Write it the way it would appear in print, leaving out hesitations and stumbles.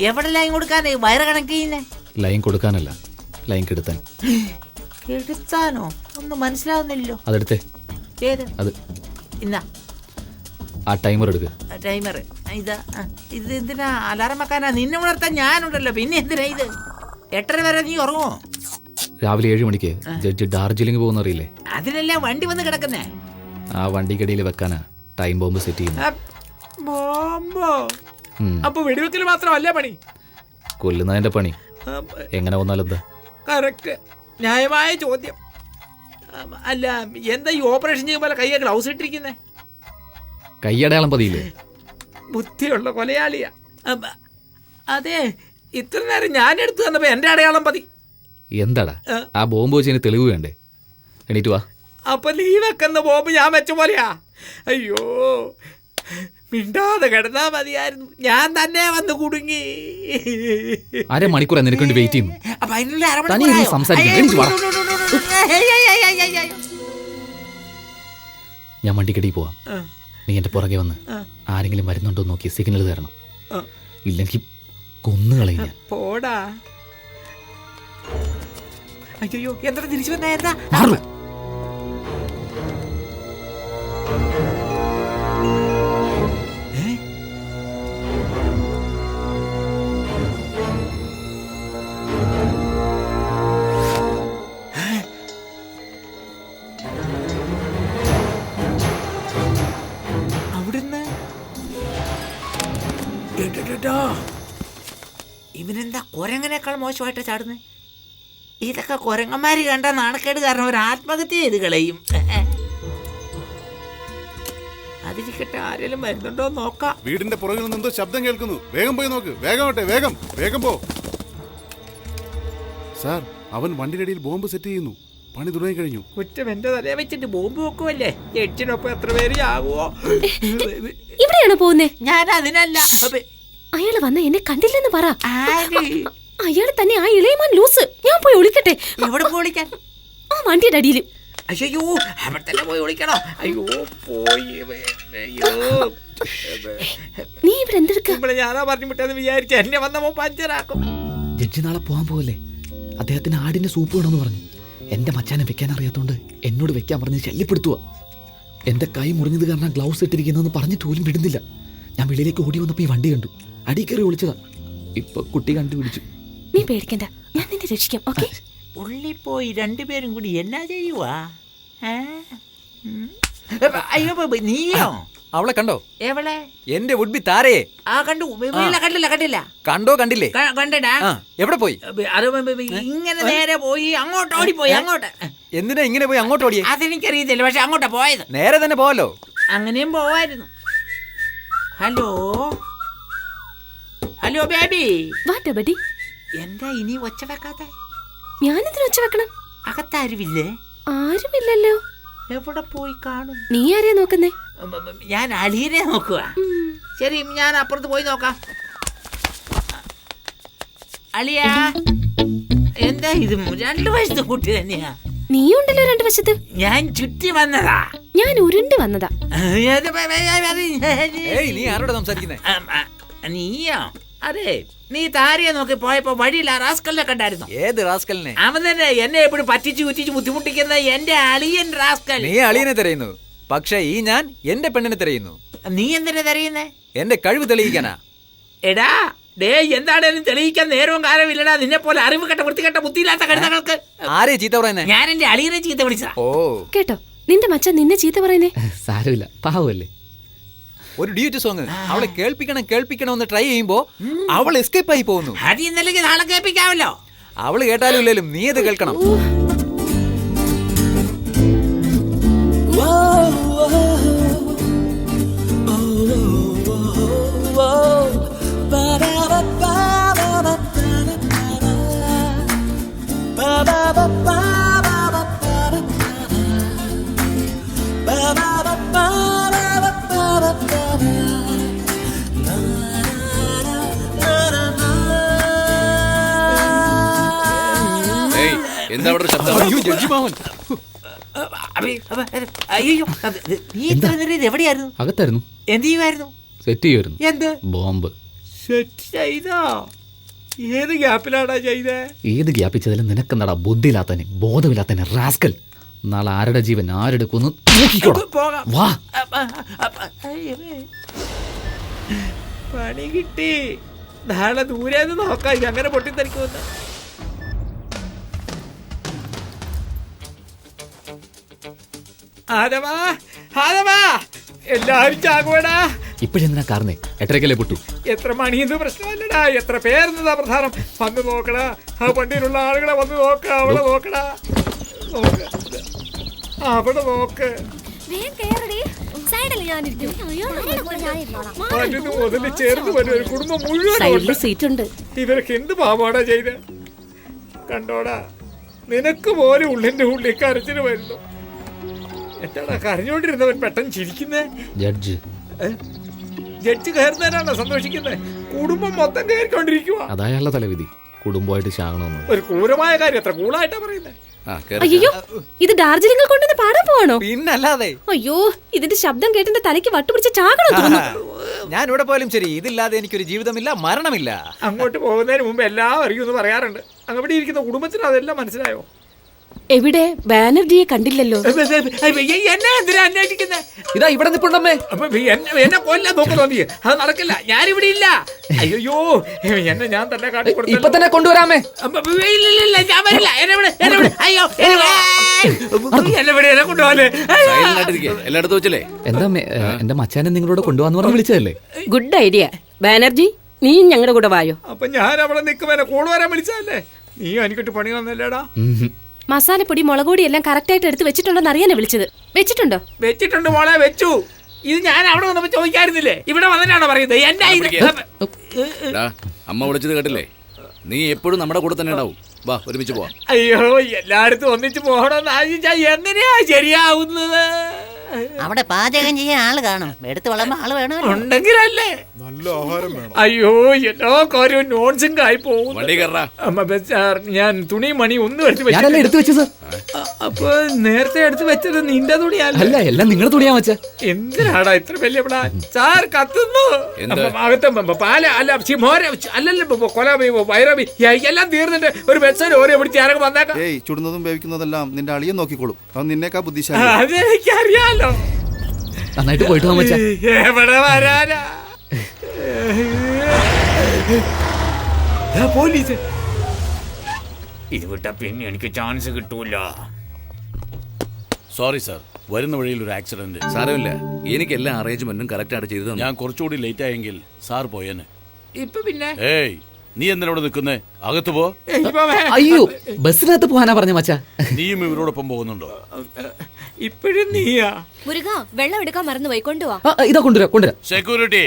എവിടെ line കൊടുക്കാനേ? Wire connect ചെയ്യുന്നേ? Line കൊടുക്കാനല്ല, ലൈൻ കെടുത്താൻ. കെടുത്താനോ? ഒന്നും മനസ്സിലാവുന്നില്ലല്ലോ. അതെടുത്തേ. ഏത്? അത് ഇന്നാ ആ ടൈമർ എടുക്കുക. ടൈമർ ഇതാ. ഇത് എന്തിനാ? അലാറം വെക്കാനാ? നിന്നെ ഉണർത്താൻ ഞാനുണ്ടല്ലോ, പിന്നെ എന്തിനാ ഇത്? 8:30 വരെ നീ ഉറങ്ങുമോ? രാവിലെ 7 മണിക്ക് ജഡ്ജ് ഡാർജിലിംഗ് പോകുന്ന അറിയില്ലേ? അതിനല്ലേ വണ്ടി വന്ന് കിടക്കുന്നേ. ആ വണ്ടിക്കടിയിൽ വെക്കാനാ ടൈം ബോംബ് സെറ്റ് ചെയ്യുന്നത്. ബോംബോ? അപ്പൊ വെടിവെക്കൽ മാത്രമല്ല പണി, കൊല്ലുന്നതിന്റെ പണി. എങ്ങനെ വന്നാലെന്താ? കറക്റ്റ്, ന്യായമായ ചോദ്യം. അല്ല, എന്താ ഈ ഓപ്പറേഷൻ ചെയ്യുമ്പോൾ കയ്യെ ഗ്ലൗസ് ഇട്ടിരിക്കുന്നേ? കയ്യടയാളം പതിയില്ലേ? ബുദ്ധിയുള്ള കൊലയാളിയാ. അതെ, ഇത്ര നേരം ഞാൻ എടുത്തു തന്നപ്പോ എന്റെ അടയാളം പതി. എന്താടാ ആ ബോംബ് വെച്ചതിന് തെളിവ് വേണ്ടേ? എണീറ്റ് വാ. അപ്പൊ നീ വെക്കുന്ന ബോംബ് ഞാൻ വെച്ച പോലെയാ? അയ്യോ, മിണ്ടാതെ കിടന്നാ മതിയായിരുന്നു, ഞാൻ തന്നെ വന്ന് കുടുങ്ങി. അരമണിക്കൂർ നിനക്ക് വേണ്ടി വെയിറ്റ് ചെയ്യുന്നു. ഞാൻ വണ്ടിക്കടി പോവാം, നീ എന്റെ പുറകെ വന്ന് ആരെങ്കിലും വരുന്നുണ്ടോ നോക്കി സിഗ്നൽ തരണം. ഇല്ലെങ്കിൽ കൊന്നുകളയും ഞാൻ. പോടാ. അയ്യോ, എന്താ തിരിച്ചു വന്നാ? അവിടുന്ന് ഇവനെന്താ കുരങ്ങനേക്കാൾ മോശമായിട്ടാ ചാടുന്നത്? ഇതൊക്കെ കുരങ്ങന്മാര് കണ്ട നാണക്കേട് കാരണം ഒരു ആത്മഹത്യ ചെയ്ത് കളയും. അതിരിക്കട്ടെ, ആരെങ്കിലും വരുന്നുണ്ടോ നോക്കാം. വീടിന്റെ പുറകിൽ നിന്ന് എന്തോ ശബ്ദം കേൾക്കുന്നു, വേഗം പോയി നോക്ക്. വേഗം വേഗം വേഗം പോ. സാർ, അവൻ വണ്ടിയുടെ ബോംബ് സെറ്റ് ചെയ്യുന്നു. പണി തുടങ്ങി കഴിഞ്ഞു. കുറ്റം എന്റെ തലയെ വെച്ചിട്ട് ബോംബ് വെക്കുമല്ലേ? എട്ടിനൊപ്പം എത്ര പേര് ആകുമോ? ഇവിടെയാണോ പോകുന്നേ? ഞാൻ അതിനല്ല. അയാള് വന്ന എന്നെ കണ്ടില്ലെന്ന് പറ. അയാള് തന്നെ ആ ഇളയമാൻ ലൂസ്. ഞാൻ പോയി ഒളിക്കട്ടെ. എവിടെ പോളിക്കാൻ? ആ വണ്ടിയുടെ അടിയിൽ. അയ്യോ, അവിടെ തന്നെ പോയി ഒളിക്കണോ? അയ്യോ, പോയി. നീ ഇവിടെ എന്തെടുക്ക? ഞാനാ പറഞ്ഞു വിട്ടെന്ന് വിചാരിച്ച എന്നെ വന്നപ്പോ പഞ്ചറാക്കും. ജഡ്ജി നാളെ പോകാൻ പോവല്ലേ? അദ്ദേഹത്തിന് ആടിന്റെ സൂപ്പ് വേണമെന്ന് പറഞ്ഞു. എന്റെ മച്ചാനെ വെക്കാൻ അറിയാത്തോണ്ട് എന്നോട് വെക്കാൻ പറഞ്ഞ് ശല്യപ്പെടുത്തുക. എന്റെ കൈ മുറിഞ്ഞത് കാരണം ഗ്ലൗസ് ഇട്ടിരിക്കുന്നതെന്ന് പറഞ്ഞിട്ട് പോലും വിടുന്നില്ല. ഞാൻ വെളിയിലേക്ക് ഓടി വന്നപ്പോ ഈ വണ്ടി കണ്ടു, അടി കയറി ഒളിച്ചതാ. ഇപ്പൊ കുട്ടി കണ്ടുപിടിച്ചു. നീ പേടിക്കണ്ട, ഞാൻ നിന്നെ രക്ഷിക്കാം. ഓക്കെ? ഉള്ളിൽ പോയി രണ്ടുപേരും കൂടി എന്നാ ചെയ്യുവാ? അയ്യോ, നീയോ? അവളെ കണ്ടോ? എവളെ? എന്റെ വുഡ്ബി താരയെ. ആ, കണ്ടു. കണ്ടില്ല. കണ്ടോ? കണ്ടില്ലേ? കണ്ടടാ. എവിടെ പോയി? അത് ഇങ്ങനെ നേരെ പോയി അങ്ങോട്ട് ഓടിപ്പോയി. അങ്ങോട്ട് എന്തിനാ ഇങ്ങനെ പോയി അങ്ങോട്ട് ഓടിയേ? അതെനിക്കറിയത്തില്ല, പക്ഷെ അങ്ങോട്ടാ പോയത്. നേരെ തന്നെ പോവല്ലോ. അങ്ങനെയും പോവായിരുന്നു. Hello baby. എന്താ ഇനി ഒച്ച വെക്കാതെ? ഞാനെന്തിനാ ഒച്ച വെക്കണം? അകത്താരുമില്ലേ? ആരുമില്ലല്ലോ. എവിടെ പോയി കാണും? നീ ആരെയാ നോക്കുന്നേ? ഞാൻ അളിയനെ നോക്കുക. ശരി, ഞാൻ അപ്പുറത്ത് പോയി നോക്കാം. അളിയാ, എന്താ ഇത്? 2 വയസ്സത്തെ കുട്ടി തന്നെയാ. നീ ഉണ്ടല്ലോ 2 വശത്ത്. ഞാൻ ചുറ്റി വന്നതാ. ഞാൻ ഉരുണ്ട് വന്നതാ. നീ ആരോടാ സംസാരിക്കുന്നേ? നീയോ? അതെ, നീ താരയെ നോക്കി പോയപ്പോ വഴിയില്ല റാസ്കലിനെ കണ്ടായിരുന്നു. ഏത് റാസ്കലിനെ? അവൻ തന്നെ എന്നെ എപ്പോഴും പറ്റിച്ചു കുറ്റിച്ച് ബുദ്ധിമുട്ടിക്കുന്ന എന്റെ അളിയൻ റാസ്കൽ. നീ അളിയനെ തിരയുന്നു, പക്ഷെ ഈ ഞാൻ എന്റെ പെണ്ണിനെ തിരയുന്നു. നീ എന്തിനാ തിരയുന്നേ? എന്റെ കഴിവ് തെളിയിക്കാനാ. എടാ, എന്താണേലും തെളിയിക്കാൻ നേരവും കാലമില്ലടാ. നിന്നെ പോലെ അറിവ് കെട്ട വൃത്തികെട്ട ബുദ്ധിയില്ലാത്ത കഴുതകൾക്ക്. ആരെ ചീത്ത പറയുന്നേ? ഞാൻ എന്റെ അളിയനെ ചീത്ത വിളിച്ചതാ. ഓ, കേട്ടോ നിന്റെ മച്ചാൻ നിന്നെ ചീത്ത പറയുന്നേ? സാരമില്ല, പാവല്ലേ. ഒരു ഡ്യൂറ്റ് സോങ് അവളെ കേൾപ്പിക്കണം എന്ന് ട്രൈ ചെയ്യുമ്പോ അവൾ എസ്കേപ്പ് ആയി പോകുന്നു. അത് ഇന്നലെ നാളെ കേൾപ്പിക്കാമല്ലോ. അവള് കേട്ടാലും ഇല്ലേലും നീ അത് കേൾക്കണം. എന്താ അവിടെ ശബ്ദം? അയ്യോ, ജഡ്ജി മാമൻ. അയ്യോ, നീ ഇത്ര നേരം എവിടെയായിരുന്നു? അകത്തായിരുന്നു. എന്ത് ചെയ്യുമായിരുന്നു? സെറ്റ് ചെയ്യുമായിരുന്നു. എന്ത് ബോംബ്? സെറ്റ് ചെയ്തോ? ഏത് ഗ്യാപ്പിലാടാ ചെയ്തേ? ഏത് ഗ്യാപ്പിച്ചതിലും നിനക്കെന്നടാ ബുദ്ധിയില്ലാത്തന്നെ ബോധമില്ലാത്തന്നെ റാസ്കൽ. നാളെ ആരുടെ ജീവൻ ആരെടുക്കുന്നു നോക്കിക്കോളാം. പോകാം. വാ. പണി കിട്ടി. നാളെ ദൂരേന്ന് നോക്കാം ഇത് അങ്ങനെ പൊട്ടിത്തെറിക്കുമെന്ന്. ആദവാ, ആദവാ, എല്ലാവരും ചാകുവടാ. ഇപ്പഴെന്തിനാ കാരണേ? എട്ടരക്കല്ലേ പൊട്ടു. എത്ര മണിയെന്ന് പ്രശ്നമല്ലടാ, എത്ര പേരെന്നതാ പ്രധാനം. വന്ന് നോക്കടാ, ആ വണ്ടിയിലുള്ള ആളുകളെ വന്ന് നോക്ക. അവിടെ നോക്കടാ, നോക്ക്, അവിടെ നോക്ക്. അതിന് മുതല് ചേർന്ന് വരും ഒരു കുടുംബം മുഴുവൻ. സീറ്റുണ്ട്. ഇവരൊക്കെ എന്ത് പാവാടാ ചെയ്ത് കണ്ടോടാ. നിനക്ക് പോലെ ഉള്ളിന്റെ ഉള്ളിൽ കരച്ചിന് വരുന്നു. എന്താടാ കരഞ്ഞോണ്ടിരുന്നവൻ പെട്ടെന്ന് ചിരിക്കുന്നേ? Judge judge കയറുന്നതിനാണോ സന്തോഷിക്കുന്നത്? കുടുംബം മൊത്തം കയറിക്കൊണ്ടിരിക്കുക. അതായുള്ള തലവിധി. കുടുംബമായിട്ട് ചാകണമെന്ന് ഒരു ക്രൂരമായ കാര്യം എത്ര കൂളായിട്ടാ പറയുന്നത്. അയ്യോ, ഇത് ഡാർജിലിംഗിൽ കൊണ്ടുവന്ന് പാടാൻ പോവാണോ? പിന്നല്ലാതെ. അയ്യോ, ഇതിന്റെ ശബ്ദം കേട്ടെന്റെ തലയ്ക്ക് വട്ടുപിടിച്ച് ചാകണോ തോന്നുന്നു. ഞാൻ ഇവിടെ പോലും ശരി, ഇതില്ലാതെ എനിക്കൊരു ജീവിതമില്ല, മരണമില്ല. അങ്ങോട്ട് പോകുന്നതിന് മുമ്പ് എല്ലാം അറിയുമെന്ന് പറയാറുണ്ട്. അങ്ങവിടെ ഇരിക്കുന്ന കുടുംബത്തിന് അതെല്ലാം മനസ്സിലായോ? എവിടെ? ബാനർജിയെ കണ്ടില്ലല്ലോ. എന്നെ എന്തിനാ അന്വേഷിക്കുന്നത്? ഇതാ ഇവിടെ നിൽപ്പുണ്ടമ്മേ. എന്നെ കൊല്ലാൻ നോക്കുന്നു നീ. അത് നടക്കില്ല, ഞാനിവിടെ ഇല്ല. അയ്യോ, എന്നെ ഞാൻ തന്നെ ഇപ്പൊ കാട്ടിക്കൊടുത്തു. തന്നെ കൊണ്ടുവരാമേ. ഇല്ല, ഞാൻ വരില്ല. എന്നെ വിട്. അയ്യോ, എന്നെ വിട്. എന്നെ കൊണ്ടുപോകാൻ എല്ലായിടത്തും വെച്ചല്ലേ? എന്താ അമ്മേ, എന്റെ മച്ചാനെ നിങ്ങളോട് കൊണ്ടുപോകാന്ന് പറഞ്ഞ് വിളിച്ചതല്ലേ? Good idea. ബാനർജി, നീ ഞങ്ങളുടെ കൂടെ വായോ. അപ്പൊ ഞാൻ അവിടെ നിൽക്കും. എന്നെ കൂടെ വരാൻ വിളിച്ചതല്ലേ? നീ എനിക്കിട്ട് പണി വന്നല്ലേടാ. മസാലപ്പൊടി മുളകുപൊടി എല്ലാം കറക്റ്റ് ആയിട്ട് എടുത്ത് വെച്ചിട്ടുണ്ടോന്ന് അറിയാനാ വിളിച്ചത്. വെച്ചിട്ടുണ്ടോ? വെച്ചിട്ടുണ്ട് മോളെ, വെച്ചു. ഇത് ഞാൻ അവിടെ വന്നപ്പോ ചോദിക്കായിരുന്നില്ലേ? ഇവിടെ വന്നിട്ടാണോ പറയുന്നത്? അമ്മ വിളിച്ചത് കേട്ടില്ലേ? നീ എപ്പോഴും നമ്മുടെ കൂടെ തന്നെ ഉണ്ടാവും. വാ, ഒരുമിച്ച് പോവാം. അയ്യോ, എല്ലായിടത്തും ഒന്നിച്ച് പോകണമെന്ന് ആലോചിച്ചാ എങ്ങനെയാ ശരിയാവുന്നത്? അവിടെ പാചകം ചെയ്യാൻ ആള് കാണും, എടുത്ത് വളർന്ന ആള് വേണമല്ലോ. ഉണ്ടെങ്കിലല്ലേ. നല്ല ആഹാരം വേണം. അയ്യോ, എല്ലാ കാര്യവും നോൺസിംഗ് ആയി പോകും. വണ്ടി കയറാ. ഞാൻ തുണി മണി ഒന്നും എടുത്ത് ഞാനല്ലേ എടുത്തു വെച്ചത്. അപ്പൊ നേരത്തെ എടുത്ത് വെച്ചത് നിന്റെ തുണിയല്ല? അല്ല, എല്ലാം നിങ്ങളുടെ തുണിയാ വെച്ച. എന്തിനാടാ ഇത്ര വലിയ സാർ കത്തുന്നു. അകത്ത് പാല അല്ല മോര അല്ലല്ലോ, കൊല വൈറബി എല്ലാം തീർന്നിട്ട് ഒരു ബസ്സോ ഓരോ പിടിച്ച് ആരൊക്കെ വന്നേക്കാം. ഏയ്, ചുടുന്നതും വേവിക്കുന്നതെല്ലാം നിന്റെ അളിയൻ നോക്കിക്കോളും. അവൻ നിന്നേക്കാ ബുദ്ധിശാലി. അതെനിക്കറിയാലോ. നന്നായിട്ട് പോയിട്ട് പോകാൻ വെച്ചാ. എവിടെ വരാനാ? പോലീസ് ഇത് വിട്ട പിന്നെ എനിക്ക് ചാൻസ് കിട്ടൂല. സോറി സാർ, വരുന്ന വഴിയിൽ ഒരു ആക്സിഡന്റ്. സാരമില്ല, എനിക്ക് എല്ലാ അറേഞ്ച്മെന്റും കറക്റ്റ് ആയിട്ട് ചെയ്തു. ഞാൻ കുറച്ചുകൂടി ലേറ്റ് ആയെങ്കിൽ സാർ പോയേനെ. ഇപ്പൊ പിന്നെ ഏയ്, നീ എന്തിനവിടെ നിൽക്കുന്നേ? അകത്ത് പോ. അയ്യോ, ബസ്സിനകത്ത് പോകാനാ പറഞ്ഞ മച്ചാ. നീയും ഇവരോടൊപ്പം പോകുന്നുണ്ടോ? ഇപ്പോഴും നീയാ? മുരുക, വെള്ളം എടുക്കാൻ മറന്നു പോയി, കൊണ്ടുവാ. ഇതാ കൊണ്ടുവരാം. സെക്യൂരിറ്റി